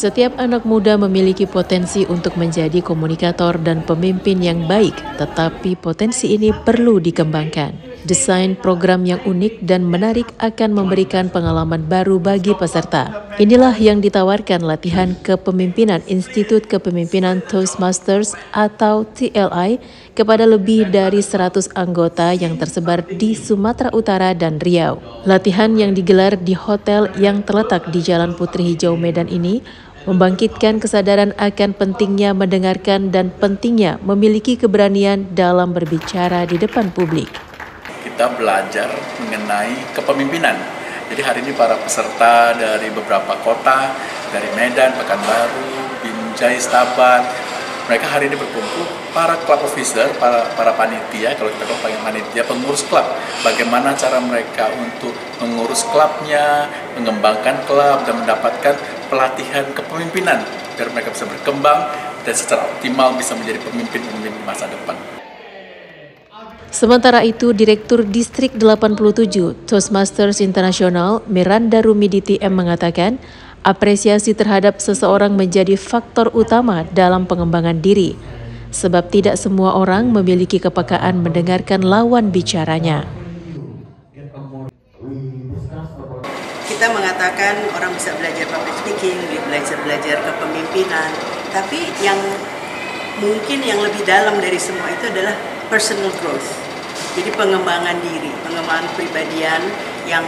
Setiap anak muda memiliki potensi untuk menjadi komunikator dan pemimpin yang baik, tetapi potensi ini perlu dikembangkan. Desain program yang unik dan menarik akan memberikan pengalaman baru bagi peserta. Inilah yang ditawarkan latihan kepemimpinan Institut Kepemimpinan Toastmasters atau TLI kepada lebih dari 100 anggota yang tersebar di Sumatera Utara dan Riau. Latihan yang digelar di hotel yang terletak di Jalan Putri Hijau Medan ini membangkitkan kesadaran akan pentingnya mendengarkan dan pentingnya memiliki keberanian dalam berbicara di depan publik. Kita belajar mengenai kepemimpinan. Jadi hari ini para peserta dari beberapa kota, dari Medan, Pekanbaru, Binjai, Stabat, mereka hari ini berkumpul, para club officer, para panitia, kalau kita panggil panitia, pengurus klub. Bagaimana cara mereka untuk mengurus klubnya, mengembangkan klub, dan mendapatkan pelatihan kepemimpinan, agar mereka bisa berkembang dan secara optimal bisa menjadi pemimpin-pemimpin di masa depan. Sementara itu, Direktur Distrik 87 Toastmasters Internasional Miranda Rumiditi M mengatakan, apresiasi terhadap seseorang menjadi faktor utama dalam pengembangan diri, sebab tidak semua orang memiliki kepekaan mendengarkan lawan bicaranya. Kita mengatakan orang bisa belajar public speaking, belajar kepemimpinan, tapi yang mungkin yang lebih dalam dari semua itu adalah personal growth. Jadi pengembangan diri, pengembangan kepribadian yang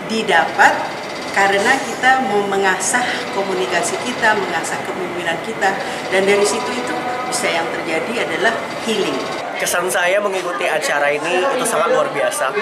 didapat karena kita mau mengasah komunikasi kita, mengasah kepemimpinan kita, dan dari situ itu bisa yang terjadi adalah healing. Kesan saya mengikuti acara ini itu sangat luar biasa.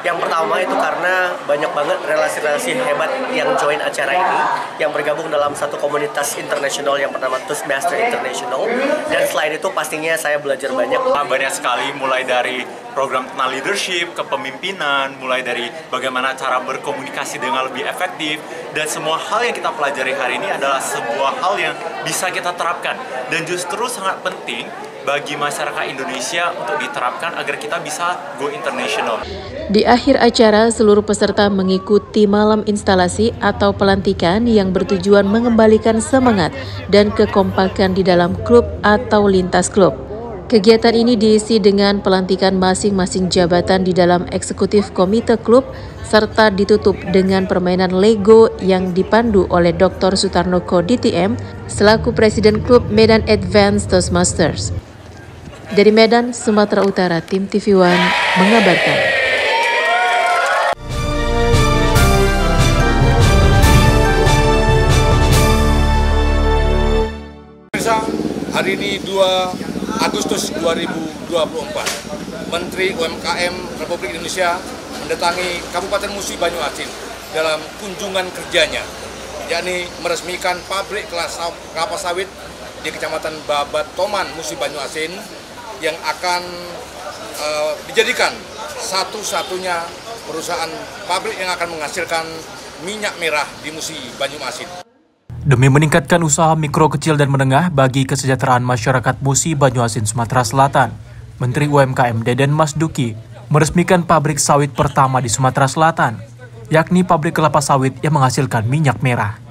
Yang pertama itu karena banyak banget relasi-relasi hebat yang join acara ini, yang bergabung dalam satu komunitas internasional yang bernama Toastmasters International. Dan selain itu pastinya saya belajar banyak. Banyak sekali, mulai dari program tentang leadership, kepemimpinan, mulai dari bagaimana cara berkomunikasi dengan lebih efektif, dan semua hal yang kita pelajari hari ini adalah sebuah hal yang bisa kita terapkan, dan justru sangat penting bagi masyarakat Indonesia untuk diterapkan agar kita bisa go international. Di akhir acara, seluruh peserta mengikuti malam instalasi atau pelantikan yang bertujuan mengembalikan semangat dan kekompakan di dalam klub atau lintas klub. Kegiatan ini diisi dengan pelantikan masing-masing jabatan di dalam eksekutif komite klub, serta ditutup dengan permainan Lego yang dipandu oleh Dr. Sutarnoko DTM selaku Presiden Klub Medan Advanced Toastmasters. Dari Medan, Sumatera Utara, tim TV One mengabarkan. Hari ini 2 Agustus 2024, Menteri UMKM Republik Indonesia mendatangi Kabupaten Musi Banyuasin dalam kunjungan kerjanya, yakni meresmikan pabrik kelapa sawit di Kecamatan Babat Toman, Musi Banyuasin, yang akan dijadikan satu-satunya perusahaan pabrik yang akan menghasilkan minyak merah di Musi Banyuasin. Demi meningkatkan usaha mikro, kecil, dan menengah bagi kesejahteraan masyarakat Musi Banyuasin, Sumatera Selatan, Menteri UMKM Deden Masduki meresmikan pabrik sawit pertama di Sumatera Selatan, yakni pabrik kelapa sawit yang menghasilkan minyak merah.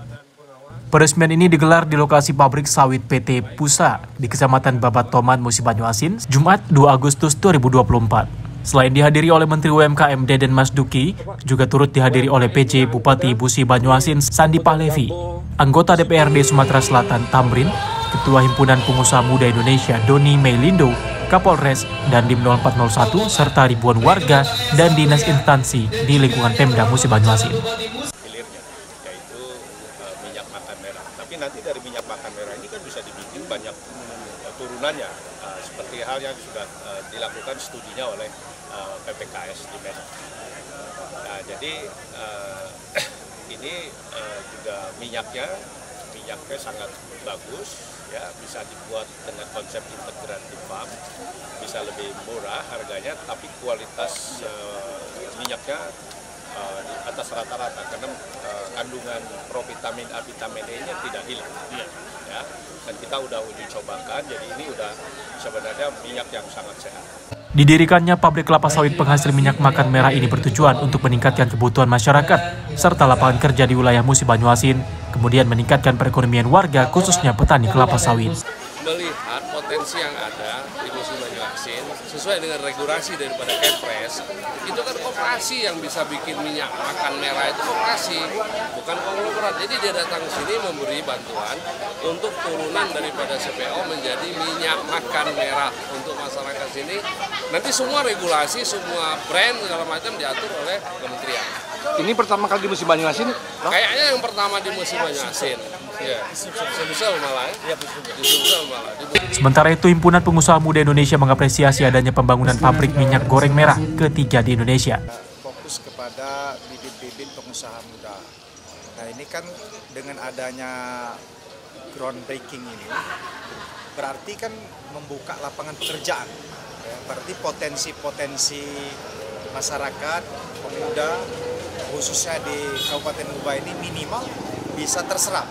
Peresmian ini digelar di lokasi pabrik sawit PT Pusa di Kecamatan Babat Toman, Musi Banyuasin, Jumat 2 Agustus 2024. Selain dihadiri oleh Menteri UMKM Deden Masduki, juga turut dihadiri oleh PJ Bupati Musi Banyuasin Sandi Pahlevi, anggota DPRD Sumatera Selatan Tamrin, Ketua Himpunan Pengusaha Muda Indonesia Doni Meilindo, Kapolres, dan Dim 0401, serta ribuan warga dan dinas instansi di lingkungan Pemda Musi Banyuasin. Tapi nanti dari minyak makan merah ini kan bisa dibikin banyak turunannya, seperti hal yang sudah dilakukan studinya oleh PPKS di Medan. Nah, jadi ini juga minyaknya sangat bagus, ya, bisa dibuat dengan konsep integrated farm, bisa lebih murah harganya, tapi kualitas minyaknya di atas rata-rata karena kandungan provitamin A, vitamin E-nya tidak hilang, ya. Dan kita udah uji cobakan, jadi ini udah sebenarnya minyak yang sangat sehat. Didirikannya pabrik kelapa sawit penghasil minyak makan merah ini bertujuan untuk meningkatkan kebutuhan masyarakat serta lapangan kerja di wilayah Musi Banyuasin kemudian meningkatkan perekonomian warga khususnya petani kelapa sawit. Melihat potensi yang ada di musim Banyuasin sesuai dengan regulasi daripada Kepres, itu kan koperasi yang bisa bikin minyak makan merah, itu koperasi, bukan konglomerat. Jadi dia datang ke sini memberi bantuan untuk turunan daripada CPO menjadi minyak makan merah untuk masyarakat sini. Nanti semua regulasi, semua brand segala macam diatur oleh kementerian. Ini pertama kali di musim Banyuasin? Kayaknya yang pertama di musim Banyuasin. Ya, Sumsel malah ya. Di Sumsel malah. Sementara itu, Himpunan Pengusaha Muda Indonesia mengapresiasi adanya pembangunan pabrik minyak goreng merah ketiga di Indonesia. Fokus kepada bibit-bibit pengusaha muda. Nah, ini kan dengan adanya groundbreaking ini, berarti kan membuka lapangan pekerjaan. Ya, berarti potensi-potensi masyarakat, pemuda, khususnya di Kabupaten Ubay ini minimal bisa terserap.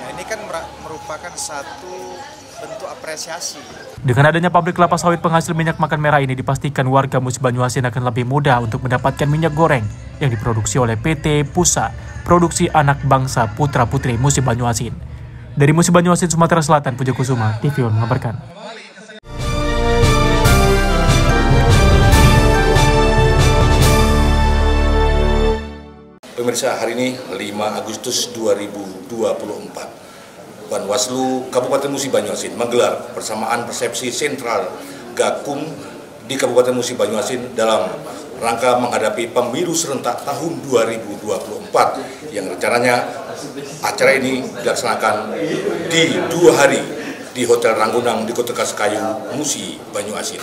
Nah, ini kan merupakan satu bentuk apresiasi. Dengan adanya pabrik kelapa sawit penghasil minyak makan merah ini, dipastikan warga Musi Banyuasin akan lebih mudah untuk mendapatkan minyak goreng yang diproduksi oleh PT Pusa, Produksi Anak Bangsa Putra Putri Musi Banyuasin. Dari Musi Banyuasin, Sumatera Selatan, Puja Kusuma, TV One mengabarkan. Pemirsa, hari ini 5 Agustus 2024. Banwaslu Kabupaten Musi Banyuasin menggelar persamaan persepsi sentral Gakum di Kabupaten Musi Banyuasin dalam rangka menghadapi pemilu serentak tahun 2024 yang rencananya acara ini dilaksanakan di 2 hari di Hotel Ranggunang di Kota Kaskayu, Musi Banyuasin.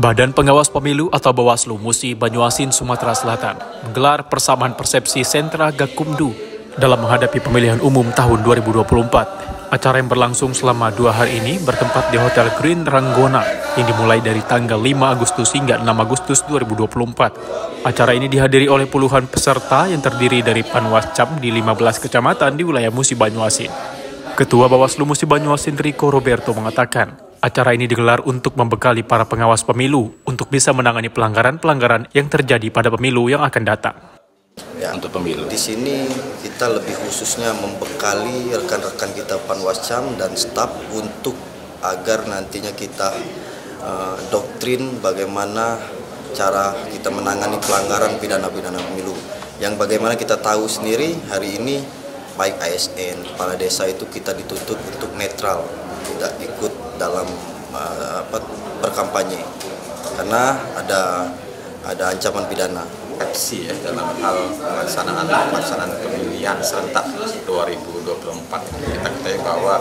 Badan Pengawas Pemilu atau Bawaslu Musi Banyuasin, Sumatera Selatan menggelar persamaan persepsi sentra Gakumdu dalam menghadapi pemilihan umum tahun 2024. Acara yang berlangsung selama 2 hari ini bertempat di Hotel Green Ranggona yang dimulai dari tanggal 5 Agustus hingga 6 Agustus 2024. Acara ini dihadiri oleh puluhan peserta yang terdiri dari Panwascam di 15 kecamatan di wilayah Musi Banyuasin. Ketua Bawaslu Musi Banyuasin Rico Roberto mengatakan, acara ini digelar untuk membekali para pengawas pemilu untuk bisa menangani pelanggaran-pelanggaran yang terjadi pada pemilu yang akan datang. Ya, untuk pemilu. Di sini kita lebih khususnya membekali rekan-rekan kita Panwascam dan staf untuk agar nantinya kita doktrin bagaimana cara kita menangani pelanggaran pidana-pidana pemilu. Yang bagaimana kita tahu sendiri hari ini baik ASN, kepala desa itu kita dituntut untuk netral, tidak ikut dalam berkampanye karena ada ancaman pidana. Persepsi ya dalam hal pelaksanaan pemilihan serentak 2024. Kita ketahui bahwa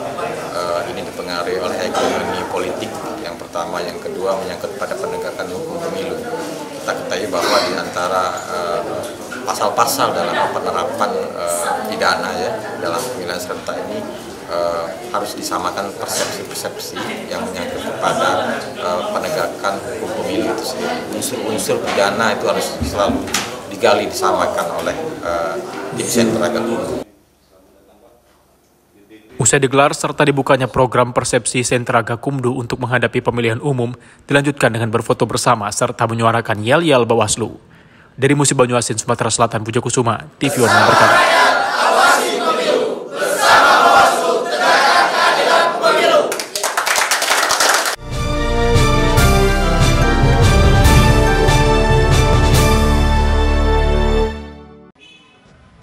ini dipengaruhi oleh ekonomi politik yang pertama, yang kedua menyangkut pada penegakan hukum pemilu. Kita ketahui bahwa di antara pasal-pasal dalam penerapan pidana ya dalam pemilihan serentak ini harus disamakan persepsi-persepsi yang menyangkut kepada penegakan hukum pemilu itu sendiri. Unsur-unsur pidana itu harus selalu digali, disamakan oleh tim sentra Gakumdu. Usai digelar serta dibukanya program persepsi sentra Gakumdu untuk menghadapi pemilihan umum, dilanjutkan dengan berfoto bersama serta menyuarakan yel-yel Bawaslu. Dari Musi Banyuasin, Sumatera Selatan, Puja Kusuma, TV One mengabarkan.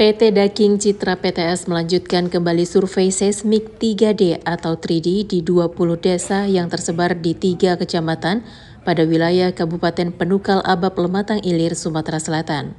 PT Daking Citra PTS melanjutkan kembali survei seismik 3D atau 3D di 20 desa yang tersebar di 3 kecamatan pada wilayah Kabupaten Penukal Abab Lematang Ilir, Sumatera Selatan.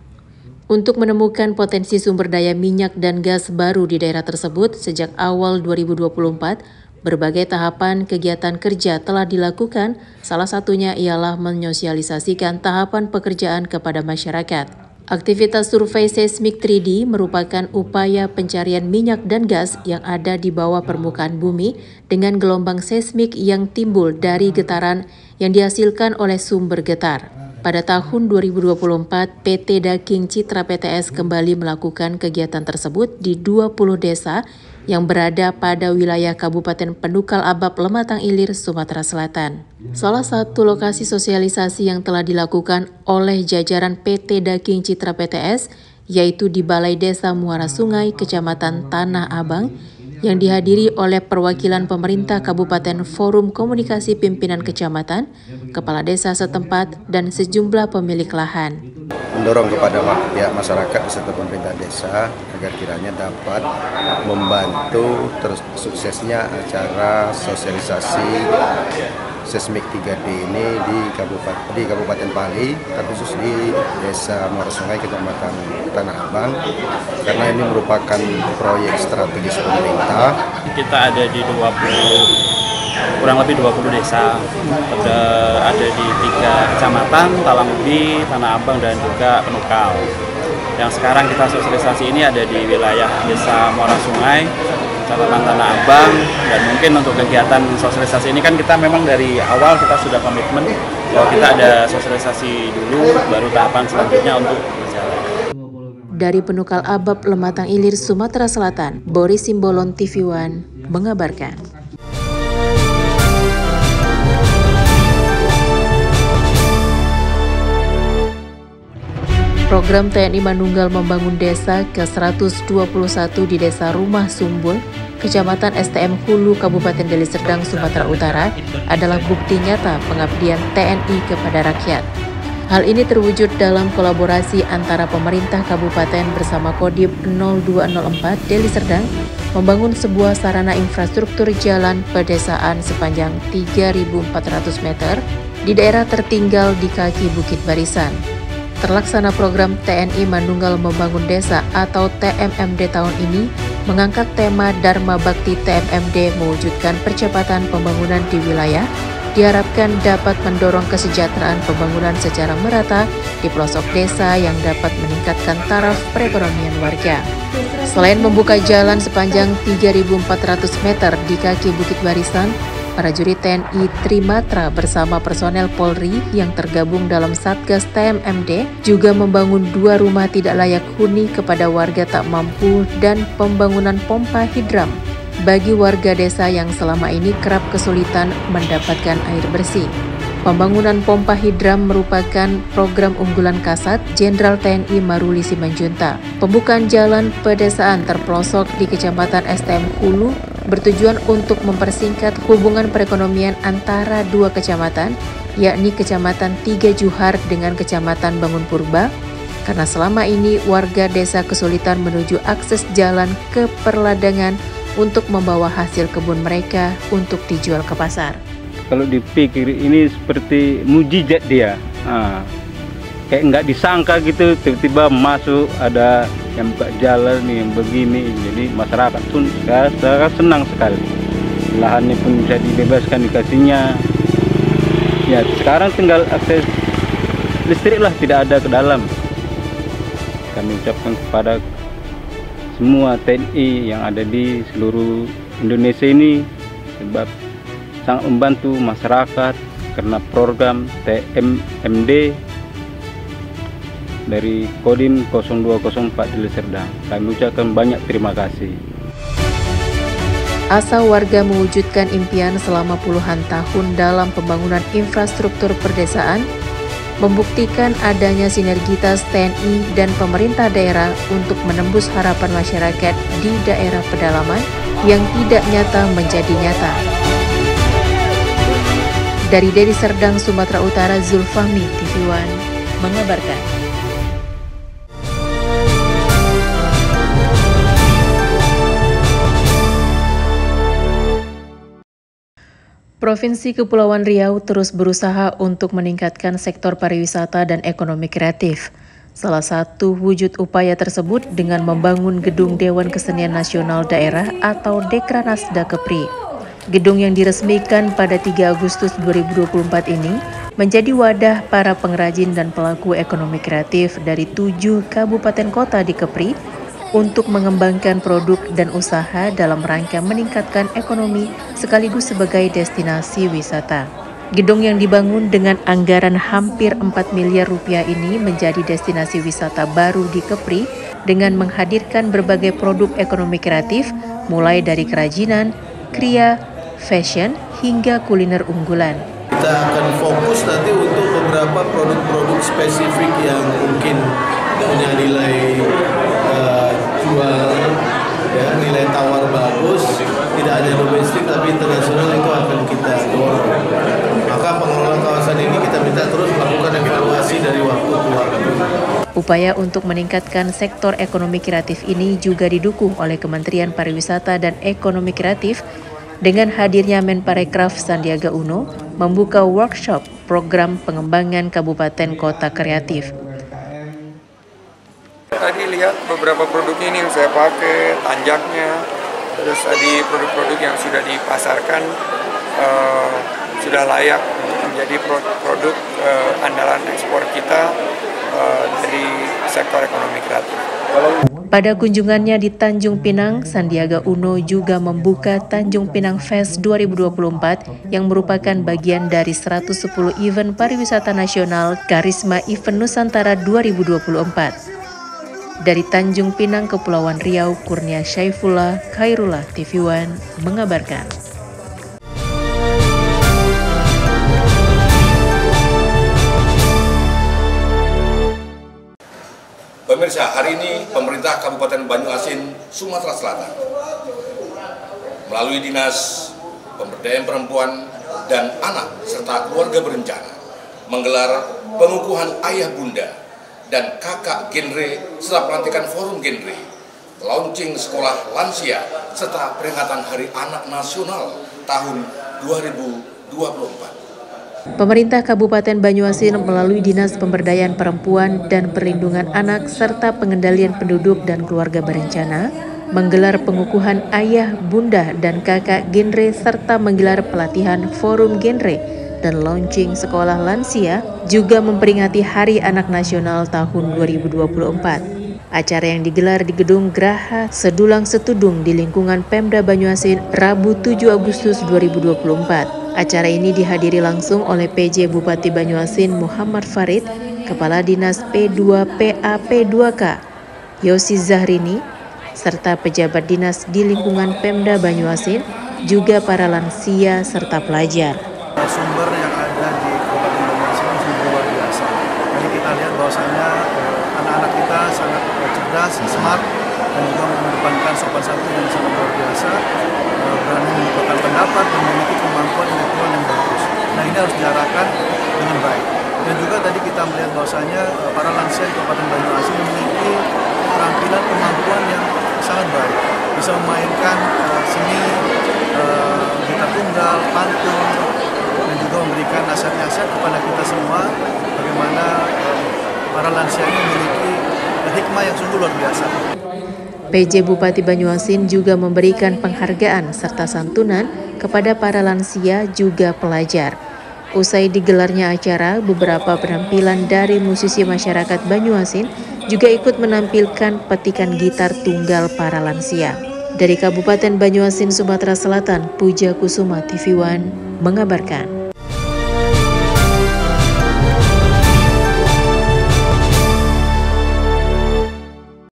Untuk menemukan potensi sumber daya minyak dan gas baru di daerah tersebut sejak awal 2024, berbagai tahapan kegiatan kerja telah dilakukan, salah satunya ialah menyosialisasikan tahapan pekerjaan kepada masyarakat. Aktivitas survei seismik 3D merupakan upaya pencarian minyak dan gas yang ada di bawah permukaan bumi dengan gelombang seismik yang timbul dari getaran yang dihasilkan oleh sumber getar. Pada tahun 2024, PT Daking Citra PTS kembali melakukan kegiatan tersebut di 20 desa yang berada pada wilayah Kabupaten Penukal Abab Lematang Ilir, Sumatera Selatan. Salah satu lokasi sosialisasi yang telah dilakukan oleh jajaran PT Daking Citra PTS yaitu di Balai Desa Muara Sungai, Kecamatan Tanah Abang, yang dihadiri oleh perwakilan pemerintah Kabupaten, Forum Komunikasi Pimpinan Kecamatan, kepala desa setempat, dan sejumlah pemilik lahan. Mendorong kepada pihak masyarakat beserta pemerintah desa agar kiranya dapat membantu terus suksesnya acara sosialisasi seismik 3D ini di Kabupaten Pali, terkhusus di Desa Muara Sungai, Kecamatan Tanah Abang, karena ini merupakan proyek strategis pemerintah. Kita ada di kurang lebih 20 desa, ada di 3 kecamatan, Talangubi, Tanah Abang, dan juga Penukal. Yang sekarang kita sosialisasi ini ada di wilayah Desa Muara Sungai, Kecamatan Tanah Abang, dan mungkin untuk kegiatan sosialisasi ini kan kita memang dari awal kita sudah komitmen bahwa kita ada sosialisasi dulu, baru tahapan selanjutnya untuk berjalan. Dari Penukal Abab, Lematang Ilir, Sumatera Selatan, Boris Simbolon, TV One mengabarkan. Program TNI Manunggal membangun desa ke-121 di Desa Rumah Sumbul, Kecamatan STM Hulu, Kabupaten Deli Serdang, Sumatera Utara adalah bukti nyata pengabdian TNI kepada rakyat. Hal ini terwujud dalam kolaborasi antara pemerintah kabupaten bersama Kodim 0204 Deli Serdang membangun sebuah sarana infrastruktur jalan pedesaan sepanjang 3.400 meter di daerah tertinggal di kaki Bukit Barisan. Terlaksana program TNI Manunggal Membangun Desa atau TMMD tahun ini mengangkat tema Dharma Bakti TMMD mewujudkan percepatan pembangunan di wilayah, diharapkan dapat mendorong kesejahteraan pembangunan secara merata di pelosok desa yang dapat meningkatkan taraf perekonomian warga. Selain membuka jalan sepanjang 3.400 meter di kaki Bukit Barisan, prajurit TNI Trimatra bersama personel Polri yang tergabung dalam Satgas TMMD juga membangun 2 rumah tidak layak huni kepada warga tak mampu dan pembangunan pompa hidram bagi warga desa yang selama ini kerap kesulitan mendapatkan air bersih. Pembangunan pompa hidram merupakan program unggulan Kasat Jenderal TNI Maruli Simanjuntak. Pembukaan jalan pedesaan terpelosok di Kecamatan STM Hulu bertujuan untuk mempersingkat hubungan perekonomian antara 2 kecamatan, yakni Kecamatan 3 Juhar dengan Kecamatan Bangun Purba, karena selama ini warga desa kesulitan menuju akses jalan ke perladangan untuk membawa hasil kebun mereka untuk dijual ke pasar. Kalau dipikir ini seperti mujizat dia, kayak nggak disangka gitu, tiba-tiba masuk ada yang buka jalan nih, yang begini, jadi masyarakat pun saya senang sekali. Lahannya pun bisa dibebaskan dikasihnya. Ya sekarang tinggal akses listrik lah, tidak ada ke dalam. Kami ucapkan kepada semua TNI yang ada di seluruh Indonesia ini, sebab sangat membantu masyarakat karena program TMMD dari Kodim 0204 Deli Serdang. Kami ucapkan banyak terima kasih. Asa warga mewujudkan impian selama puluhan tahun dalam pembangunan infrastruktur perdesaan membuktikan adanya sinergitas TNI dan pemerintah daerah untuk menembus harapan masyarakat di daerah pedalaman yang tidak nyata menjadi nyata. Dari Deli Serdang, Sumatera Utara, Zulfahmi, TV One mengabarkan. Provinsi Kepulauan Riau terus berusaha untuk meningkatkan sektor pariwisata dan ekonomi kreatif. Salah satu wujud upaya tersebut dengan membangun Gedung Dewan Kesenian Nasional Daerah atau Dekranasda Kepri. Gedung yang diresmikan pada 3 Agustus 2024 ini menjadi wadah para pengrajin dan pelaku ekonomi kreatif dari 7 kabupaten kota di Kepri untuk mengembangkan produk dan usaha dalam rangka meningkatkan ekonomi sekaligus sebagai destinasi wisata. Gedung yang dibangun dengan anggaran hampir 4 miliar rupiah ini menjadi destinasi wisata baru di Kepri dengan menghadirkan berbagai produk ekonomi kreatif mulai dari kerajinan, kria, fashion, hingga kuliner unggulan. kita akan fokus nanti untuk beberapa produk-produk spesifik yang mungkin punya nilai jual, ya, nilai tawar bagus, tidak hanya domestik tapi internasional, itu akan kita dorong. Maka pengelola kawasan ini kita minta terus melakukan evaluasi dari waktu ke waktu. Upaya untuk meningkatkan sektor ekonomi kreatif ini juga didukung oleh Kementerian Pariwisata dan Ekonomi Kreatif dengan hadirnya Menparekraf Sandiaga Uno membuka workshop program pengembangan kabupaten kota kreatif. Tadi lihat beberapa produknya ini yang saya pakai, tanjaknya, terus tadi produk-produk yang sudah dipasarkan sudah layak menjadi produk andalan ekspor kita dari sektor ekonomi kreatif. Pada kunjungannya di Tanjung Pinang, Sandiaga Uno juga membuka Tanjung Pinang Fest 2024 yang merupakan bagian dari 110 event pariwisata nasional Karisma Event Nusantara 2024. Dari Tanjung Pinang, Kepulauan Riau, Kurnia Syaifullah, Khairullah, TV One mengabarkan. Pemirsa, hari ini pemerintah Kabupaten Banyuasin, Sumatera Selatan melalui Dinas Pemberdayaan Perempuan dan Anak serta Keluarga Berencana menggelar pengukuhan ayah bunda dan kakak genre serta pelantikan forum genre, launching sekolah lansia serta peringatan Hari Anak Nasional tahun 2024. Pemerintah Kabupaten Banyuasin melalui Dinas Pemberdayaan Perempuan dan Perlindungan Anak serta Pengendalian Penduduk dan Keluarga Berencana menggelar pengukuhan ayah, bunda, dan kakak genre serta menggelar pelatihan forum genre dan launching sekolah lansia juga memperingati Hari Anak Nasional tahun 2024. Acara yang digelar di Gedung Graha Sedulang Setudung di lingkungan Pemda Banyuasin Rabu 7 Agustus 2024. Acara ini dihadiri langsung oleh PJ Bupati Banyuasin Muhammad Farid, Kepala Dinas P2PA P2K Yosi Zahrini, serta pejabat dinas di lingkungan Pemda Banyuasin, juga para lansia serta pelajar. Sumber yang ada di Kabupaten Banyuasin sungguh luar biasa. Jadi kita lihat bahwasanya anak-anak kita sangat cerdas, smart, dan juga mengedepankan sopan santun yang sangat luar biasa, berani mengumpulkan pendapat dan memiliki kemampuan intelektual yang bagus. Nah, ini harus diarahkan dengan baik. Dan juga tadi kita melihat bahwasanya para lansia di Kabupaten Banyuasin memiliki keterampilan kemampuan yang sangat baik, bisa memainkan seni gitar tunggal, pantun, dan juga memberikan nasihat-nasihat kepada kita semua bagaimana para lansia ini memiliki hikmah yang sungguh luar biasa. PJ Bupati Banyuasin juga memberikan penghargaan serta santunan kepada para lansia juga pelajar. Usai digelarnya acara, beberapa penampilan dari musisi masyarakat Banyuasin juga ikut menampilkan petikan gitar tunggal para lansia. Dari Kabupaten Banyuasin, Sumatera Selatan, Puja Kusuma, TV One mengabarkan.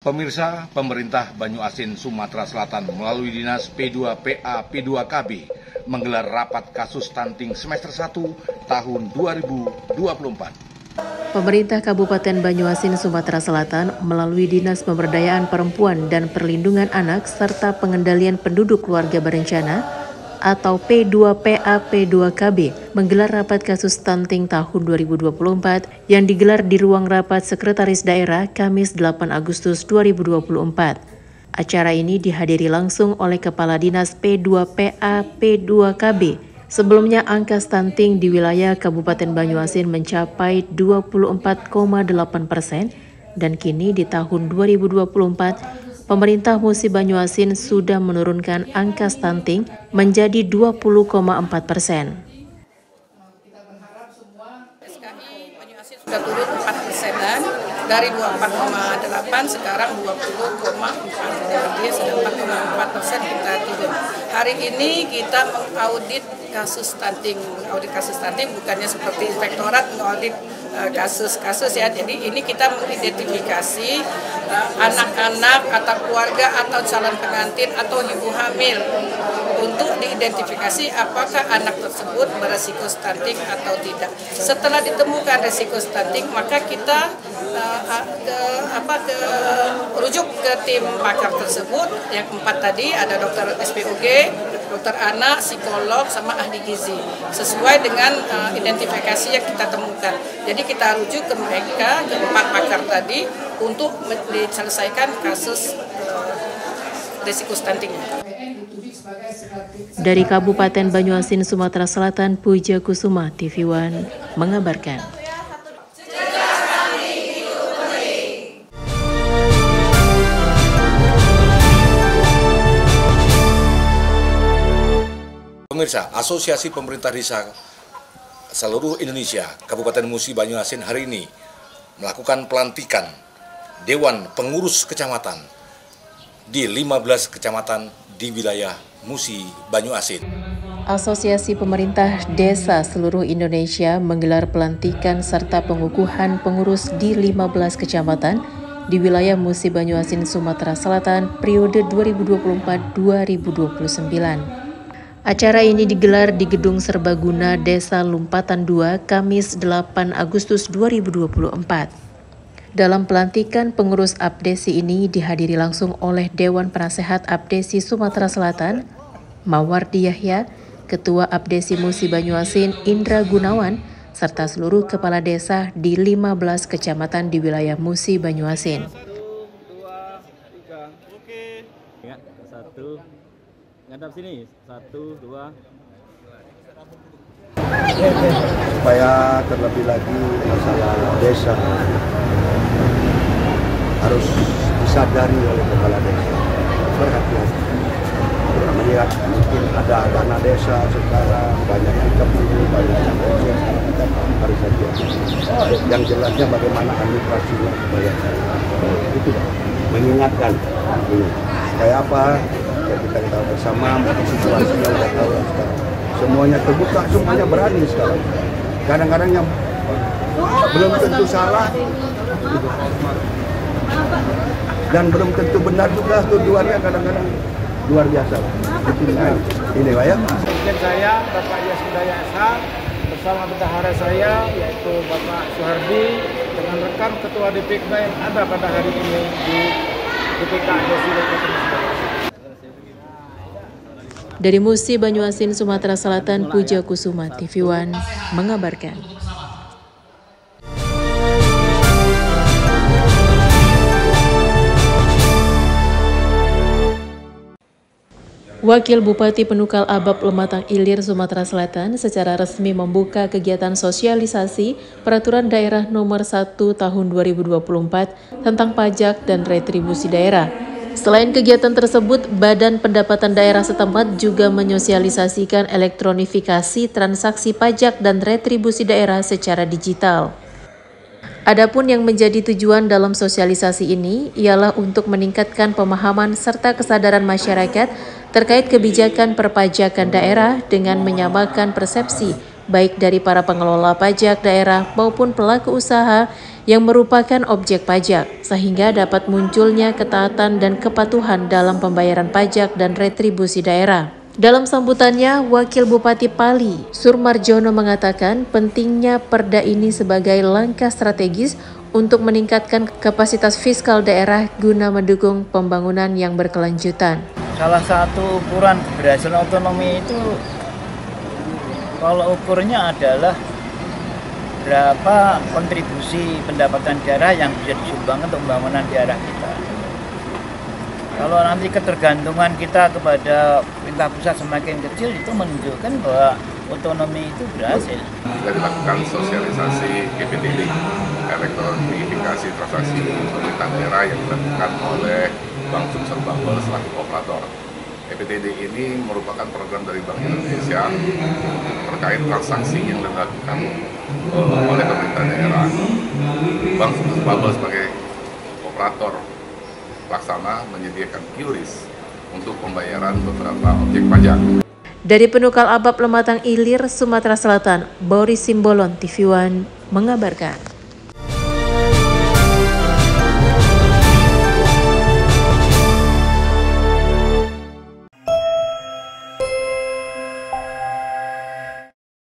Pemirsa, pemerintah Banyuasin, Sumatera Selatan melalui Dinas P2PA P2KB menggelar rapat kasus stunting semester 1 tahun 2024. Pemerintah Kabupaten Banyuasin, Sumatera Selatan melalui Dinas Pemberdayaan Perempuan dan Perlindungan Anak serta Pengendalian Penduduk Keluarga Berencana atau P2PA P2KB menggelar rapat kasus stunting tahun 2024 yang digelar di ruang rapat Sekretaris Daerah Kamis 8 Agustus 2024. Acara ini dihadiri langsung oleh Kepala Dinas P2PA P2KB. Sebelumnya angka stunting di wilayah Kabupaten Banyuasin mencapai 24,8% dan kini di tahun 2024 Pemerintah Musi Banyuasin sudah menurunkan angka stunting menjadi 20,4%. SKI Banyuasin sudah turun 4%-an dari 24,8 sekarang 20,4. Jadi sudah 4,4% kita turun. Hari ini kita mengaudit kasus stunting. Audit kasus stunting bukannya seperti inspektorat mengaudit kasus-kasus ya. Jadi ini kita mengidentifikasi anak-anak atau keluarga atau calon pengantin atau ibu hamil untuk diidentifikasi apakah anak tersebut beresiko stunting atau tidak. Setelah ditemukan resiko stunting, maka kita rujuk ke tim pakar tersebut. Yang 4 tadi ada dokter SPOG, dokter anak, psikolog, sama ahli gizi, sesuai dengan identifikasi yang kita temukan. Jadi kita rujuk ke mereka, ke 4 pakar tadi, untuk diselesaikan kasus risiko stuntingnya. Dari Kabupaten Banyuasin, Sumatera Selatan, Puja Kusuma, TV One mengabarkan. Pemirsa, Asosiasi Pemerintah Desa seluruh Indonesia, Kabupaten Musi Banyuasin hari ini melakukan pelantikan Dewan Pengurus Kecamatan di 15 kecamatan di wilayah Musi Banyuasin. Asosiasi Pemerintah Desa seluruh Indonesia menggelar pelantikan serta pengukuhan pengurus di 15 kecamatan di wilayah Musi Banyuasin, Sumatera Selatan periode 2024-2029. Acara ini digelar di Gedung Serbaguna Desa Lumpatan 2, Kamis 8 Agustus 2024. Dalam pelantikan pengurus Abdesi ini dihadiri langsung oleh Dewan Penasehat Abdesi Sumatera Selatan, Mawardi Yahya, Ketua Abdesi Musi Banyuasin Indra Gunawan, serta seluruh kepala desa di 15 kecamatan di wilayah Musi Banyuasin. 1, ngadap sini, 1, 2. Supaya terlebih lagi masalah desa harus disadari oleh kepala desa, berhati-hati. Melihat mungkin ada dana desa sekarang banyak yang keburu, banyak yang kecil, kita harus hati-hati. Yang jelasnya bagaimana administrasinya supaya itu mengingatkan ini. Kayak apa? Ya kita tahu bersama, mungkin situasinya udah tahu sekarang. Semuanya terbuka, semuanya berani sekarang. Kadang-kadang yang belum tentu salah dan belum tentu benar juga tujuannya, kadang-kadang luar biasa. Ini Pak ya. Sekjen saya Bapak Yas Budaya SH bersama bendahara saya yaitu Bapak Suhardi dengan rekan Ketua DPK yang ada pada hari ini di DPK Desi Dari Musi Banyuasin, Sumatera Selatan, Puja Kusuma, TV One mengabarkan. Wakil Bupati Penukal Abab Lematang Ilir, Sumatera Selatan secara resmi membuka kegiatan sosialisasi Peraturan Daerah Nomor 1 Tahun 2024 tentang pajak dan retribusi daerah. Selain kegiatan tersebut, Badan Pendapatan Daerah setempat juga menyosialisasikan elektronifikasi transaksi pajak dan retribusi daerah secara digital. Adapun yang menjadi tujuan dalam sosialisasi ini ialah untuk meningkatkan pemahaman serta kesadaran masyarakat terkait kebijakan perpajakan daerah dengan menyamakan persepsi baik dari para pengelola pajak daerah maupun pelaku usaha yang merupakan objek pajak, sehingga dapat munculnya ketaatan dan kepatuhan dalam pembayaran pajak dan retribusi daerah. Dalam sambutannya, Wakil Bupati Pali, Surmarjono mengatakan pentingnya perda ini sebagai langkah strategis untuk meningkatkan kapasitas fiskal daerah guna mendukung pembangunan yang berkelanjutan. Salah satu ukuran keberhasilan otonomi itu kalau ukurnya adalah berapa kontribusi pendapatan daerah yang bisa disumbangkan untuk pembangunan daerah kita. Kalau nanti ketergantungan kita kepada pemerintah pusat semakin kecil, itu menunjukkan bahwa otonomi itu berhasil. Kita dilakukan sosialisasi EPTD, elektronifikasi transaksi pemerintah daerah yang dilakukan oleh Bank Sumsel Bangkol selaku operator. EPTD ini merupakan program dari Bank Indonesia terkait transaksi yang dilakukan oleh pemerintah daerah. Bank Sumsel Bangkol sebagai operator pelaksana menyediakan QRIS untuk pembayaran beberapa objek pajak. Dari Penukal Abab Lematang Ilir, Sumatera Selatan, Boris Simbolon, TV One mengabarkan.